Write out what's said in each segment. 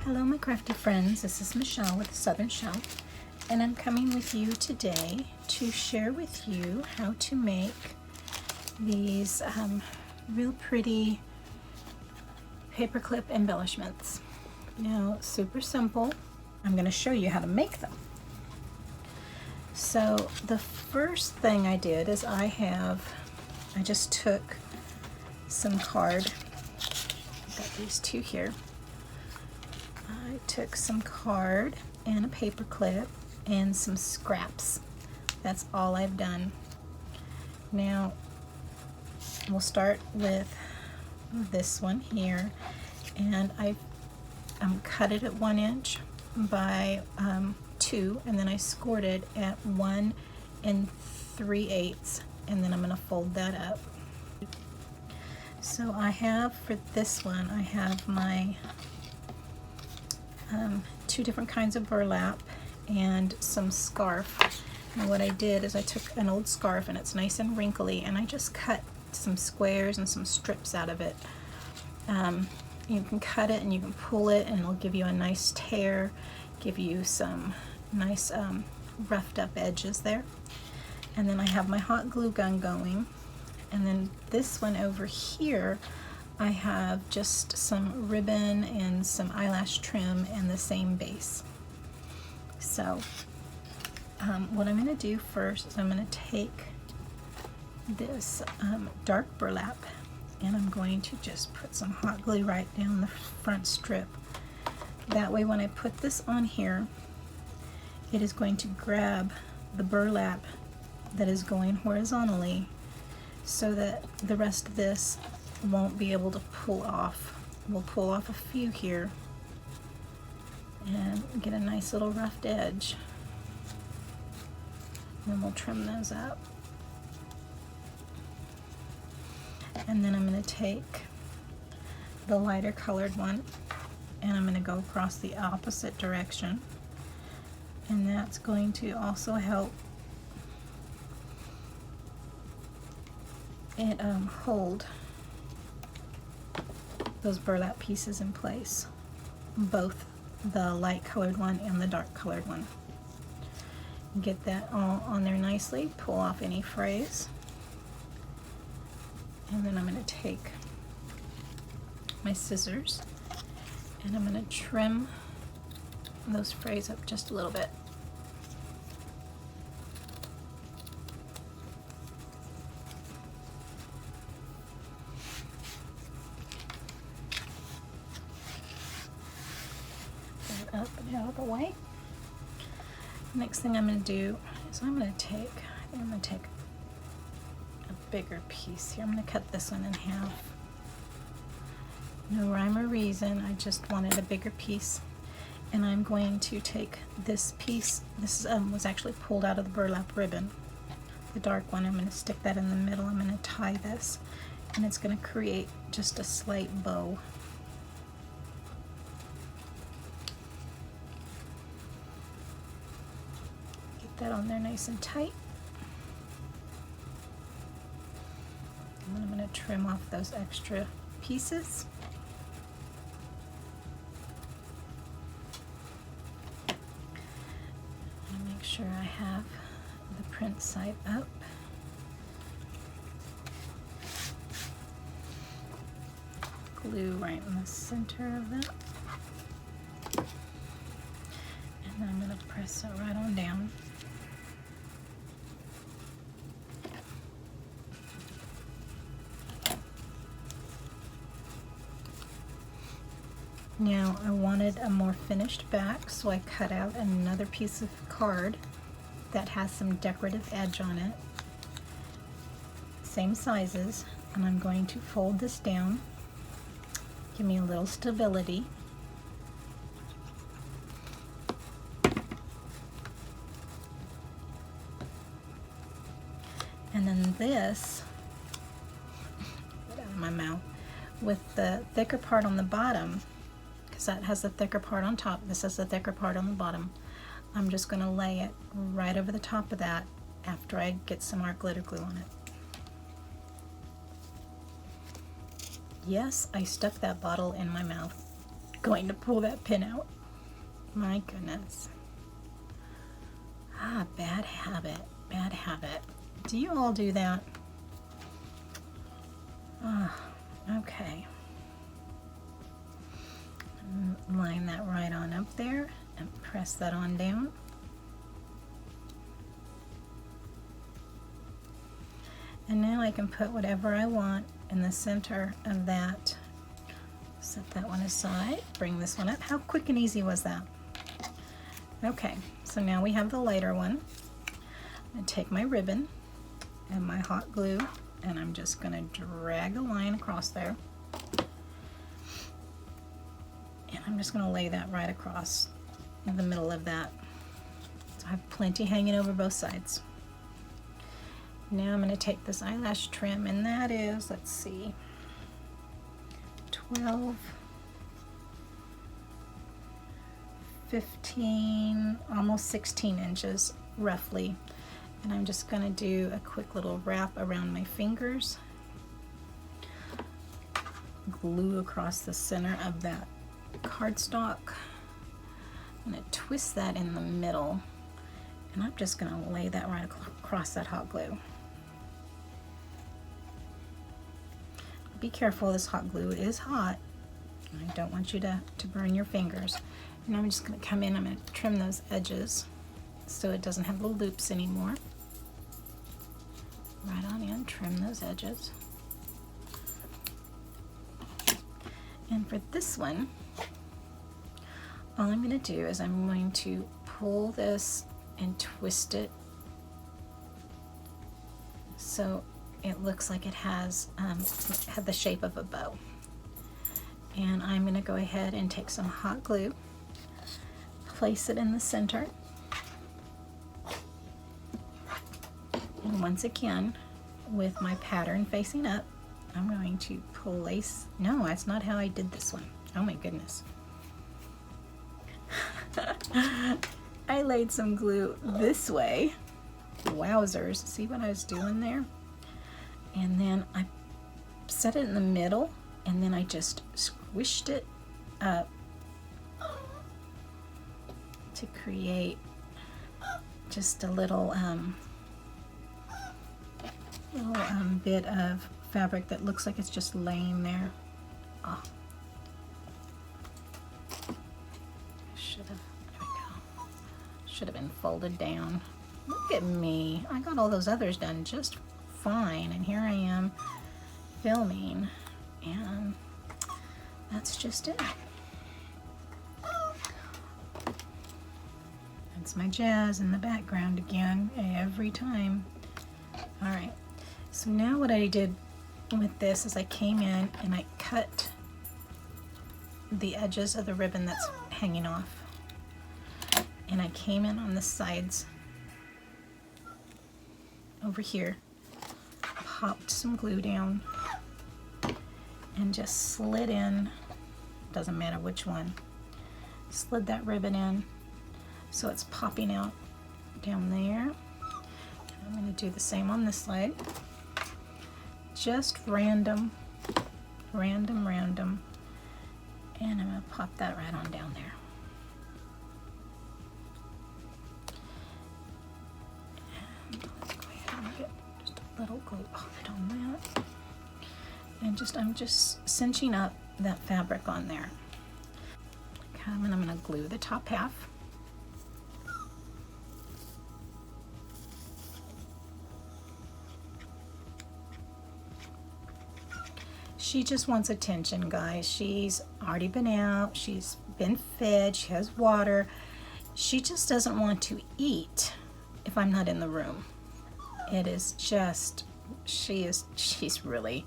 Hello my crafty friends, this is Michelle with the Southern Shell, and I'm coming with you today to share with you how to make these real pretty paperclip embellishments. Now, super simple. I'm going to show you how to make them. So the first thing I did is I just took some card. I've got these two here. I took some card and a paper clip and some scraps. That's all I've done. Now we'll start with this one here, and I cut it at 1 inch by 2, and then I scored it at 1 3/8, and then I'm going to fold that up. So I have, for this one, I have my two different kinds of burlap and some scarf. And what I did is I took an old scarf, and it's nice and wrinkly, and I just cut some squares and some strips out of it. You can cut it and you can pull it, and it'll give you a nice tear, give you some nice roughed up edges there. And then I have my hot glue gun going, and then this one over here I have just some ribbon and some eyelash trim and the same base. So what I'm going to do first is I'm going to take this dark burlap, and I'm going to just put some hot glue right down the front strip. That way when I put this on here, it is going to grab the burlap that is going horizontally, so that the rest of this won't be able to pull off. We'll pull off a few here and get a nice little roughed edge, and then we'll trim those up. And then I'm going to take the lighter colored one, and I'm going to go across the opposite direction, and that's going to also help it hold those burlap pieces in place, both the light colored one and the dark colored one. Get that all on there nicely, pull off any frays, and then I'm going to take my scissors and I'm going to trim those frays up just a little bit. Up and out of the way. Next thing I'm going to do is I'm going to take a bigger piece here. I'm going to cut this one in half. No rhyme or reason, I just wanted a bigger piece. And I'm going to take this piece. This was actually pulled out of the burlap ribbon, the dark one. I'm going to stick that in the middle. I'm going to tie this, and it's going to create just a slight bow. That on there nice and tight. And then I'm going to trim off those extra pieces. And make sure I have the print side up. Glue right in the center of that. And then I'm going to press it right on down. Now I wanted a more finished back, so I cut out another piece of card that has some decorative edge on it, same sizes, and I'm going to fold this down, give me a little stability. And then this, get out of my mouth, with the thicker part on the bottom, that has the thicker part on top, this has the thicker part on the bottom. I'm just going to lay it right over the top of that after I get some art glitter glue on it. Yes, I stuck that bottle in my mouth. going to pull that pin out. My goodness. Ah, bad habit, bad habit. Do you all do that? Ah, okay. Line that right on up there and press that on down. And now I can put whatever I want in the center of that. Set that one aside, bring this one up. How quick and easy was that? Okay, so now we have the lighter one. I'm going to take my ribbon and my hot glue, and I'm just going to drag a line across there. And I'm just going to lay that right across in the middle of that. So I have plenty hanging over both sides. Now I'm going to take this eyelash trim, and that is, let's see, 12, 15, almost 16 inches roughly. And I'm just going to do a quick little wrap around my fingers, glue across the center of that cardstock. I'm going to twist that in the middle, and I'm just going to lay that right across that hot glue. Be careful, this hot glue is hot. I don't want you to burn your fingers. And I'm just going to come in, I'm going to trim those edges so it doesn't have the loops anymore. Right on in, trim those edges. And for this one, all I'm going to do is I'm going to pull this and twist it so it looks like it has had the shape of a bow. And I'm going to go ahead and take some hot glue, place it in the center, and once again, with my pattern facing up, I'm going to place. No, that's not how I did this one. Oh my goodness. I laid some glue this way. Wowzers. See what I was doing there? And then I set it in the middle, and then I just squished it up to create just a little bit of fabric that looks like it's just laying there. Oh. There we go. Should have been folded down. Look at me. I got all those others done just fine, and here I am filming, and that's just it. That's my jazz in the background again, every time. All right, so now what I did with this is I came in and I cut the edges of the ribbon that's hanging off, and I came in on the sides over here, popped some glue down, and just slid in, doesn't matter which one, slid that ribbon in so it's popping out down there. I'm going to do the same on this side. Just random, and I'm going to pop that right on down there. And let's go ahead and get just a little glue on that. And I'm just cinching up that fabric on there. Okay, and I'm going to glue the top half. She just wants attention, guys. She's already been out, she's been fed, she has water. She just doesn't want to eat if I'm not in the room. It is just, she's really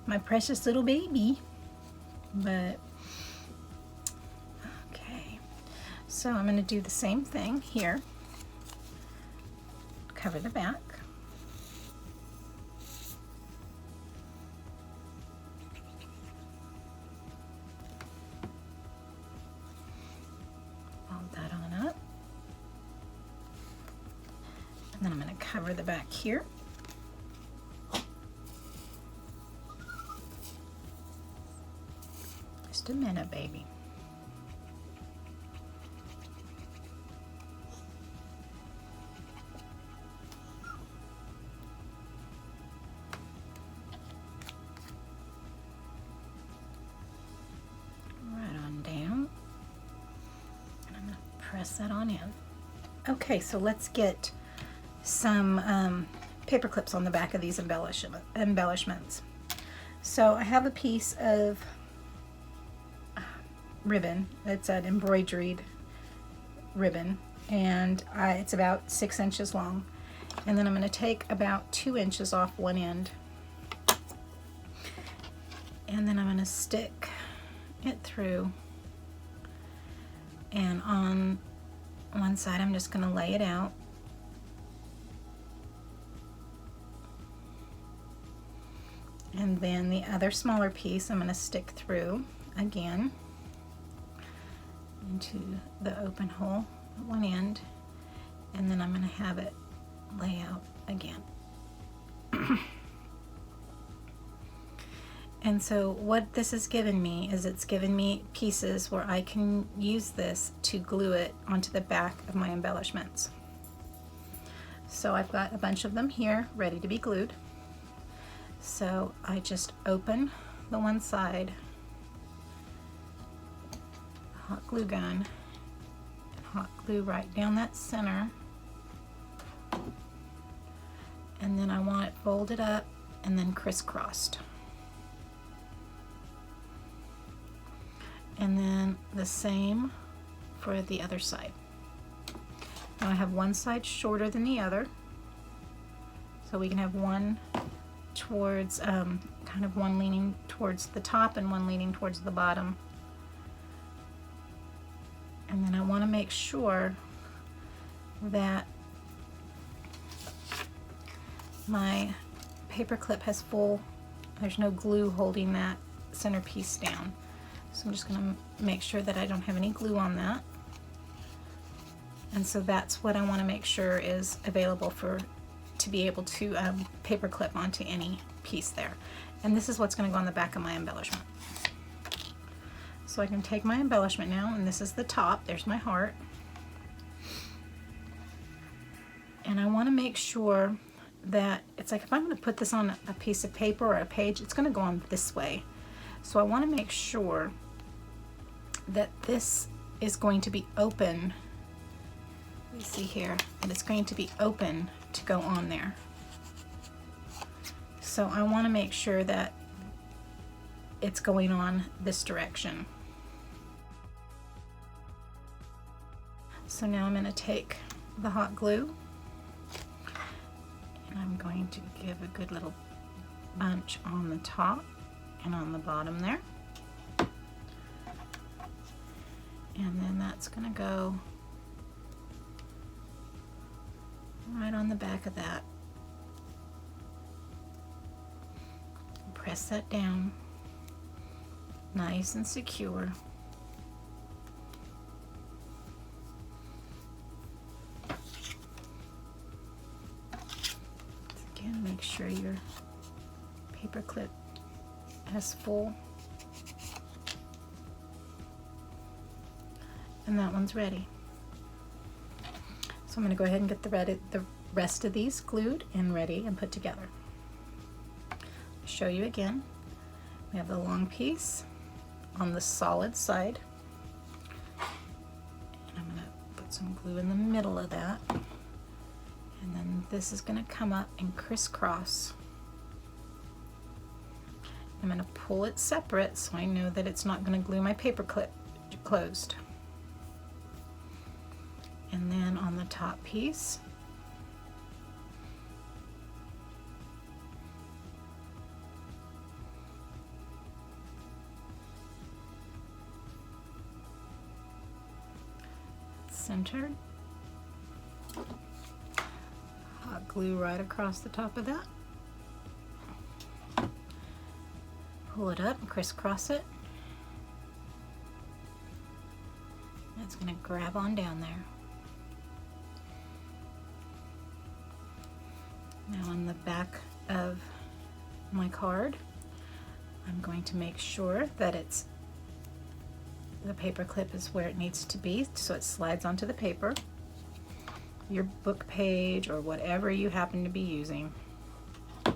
my precious little baby. But, okay. So I'm gonna do the same thing here. Cover the back. And then I'm going to cover the back here. Just a minute, baby. press that on in. Okay, so let's get some paper clips on the back of these embellishments. So I have a piece of ribbon. It's an embroidered ribbon, and it's about 6 inches long. And then I'm going to take about 2 inches off one end, and then I'm going to stick it through, and on one side I'm just going to lay it out, and then the other smaller piece I'm going to stick through again into the open hole at one end, and then I'm going to have it lay out again. And so what this has given me is it's given me pieces where I can use this to glue it onto the back of my embellishments. So I've got a bunch of them here ready to be glued. So I just open the one side, hot glue gun, and hot glue right down that center, and then I want it folded up and then crisscrossed. And then the same for the other side. Now I have one side shorter than the other, so we can have one towards, kind of one leaning towards the top and one leaning towards the bottom. And then I want to make sure that my paper clip has full, there's no glue holding that centerpiece down. So I'm just going to make sure that I don't have any glue on that. And so that's what I want to make sure is available to be able to paper clip onto any piece there. And this is what's going to go on the back of my embellishment. So I can take my embellishment now, and this is the top. There's my heart. And I want to make sure that it's like if I'm going to put this on a piece of paper or a page, it's going to go on this way. So I want to make sure that this is going to be open. You see here that it's going to be open to go on there. So I want to make sure that it's going on this direction. So now I'm going to take the hot glue, and I'm going to give a good little bunch on the top and on the bottom there. And then that's going to go right on the back of that. Press that down nice and secure. Again, make sure your paper clip has full. And that one's ready. So I'm going to go ahead and get the rest of these glued and ready and put together. I'll show you again. We have the long piece on the solid side. And I'm going to put some glue in the middle of that. And then this is going to come up and crisscross. I'm going to pull it separate so I know that it's not going to glue my paper clip closed. And then on the top piece, centered, hot glue right across the top of that, pull it up and crisscross it. It's going to grab on down there. Now on the back of my card, I'm going to make sure that the paper clip is where it needs to be, so it slides onto the paper, your book page or whatever you happen to be using. And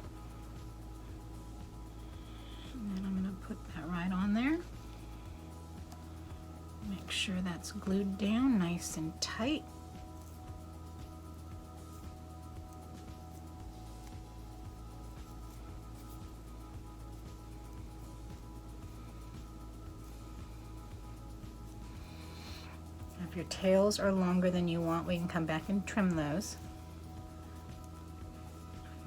then I'm going to put that right on there. Make sure that's glued down nice and tight. If your tails are longer than you want, we can come back and trim those.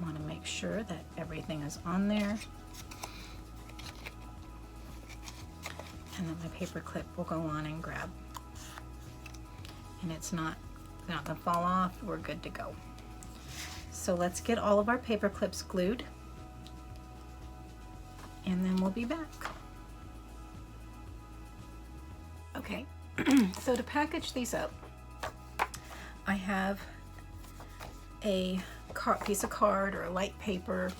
I want to make sure that everything is on there. And then my paper clip will go on and grab. And it's not going to fall off. We're good to go. So let's get all of our paper clips glued. And then we'll be back. Okay, so to package these up, I have a piece of card or a light paper,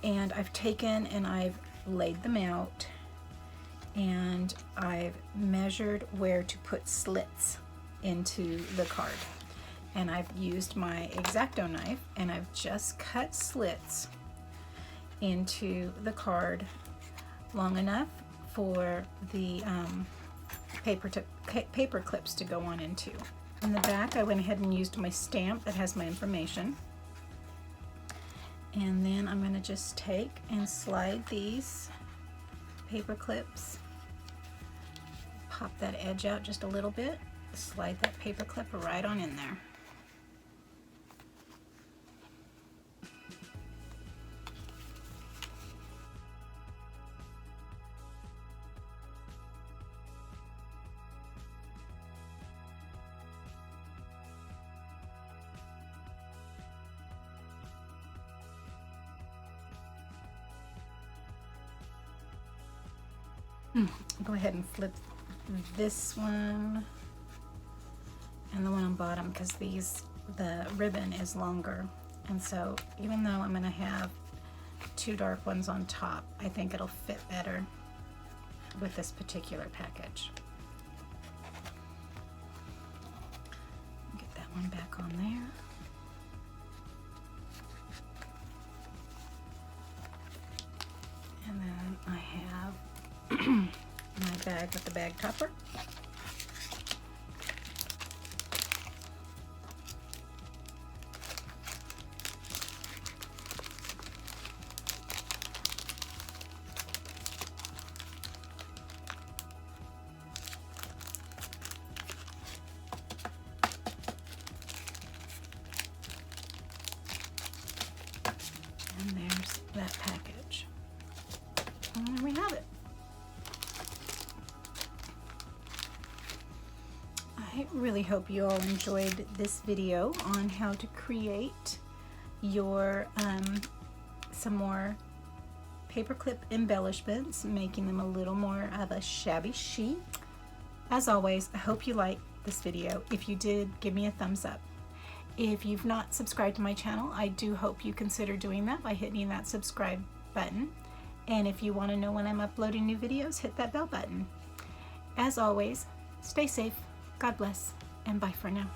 and I've taken and I've laid them out, and I've measured where to put slits into the card. And I've used my X-Acto knife and I've just cut slits into the card long enough for the paper clips to go on into. In the back, I went ahead and used my stamp that has my information. And then I'm going to just take and slide these paper clips, pop that edge out just a little bit, slide that paper clip right on in there. Go ahead and flip this one and the one on bottom, because the ribbon is longer, and so even though I'm going to have two dark ones on top, I think it'll fit better with this particular package. Get that one back on there. And then I have my bag with the bag topper. And there's that package. And there we have it. I really hope you all enjoyed this video on how to create your some more paperclip embellishments, making them a little more of a shabby chic. As always, I hope you liked this video. If you did, give me a thumbs up. If you've not subscribed to my channel, I do hope you consider doing that by hitting that subscribe button. And if you want to know when I'm uploading new videos, hit that bell button. As always, stay safe, God bless, and bye for now.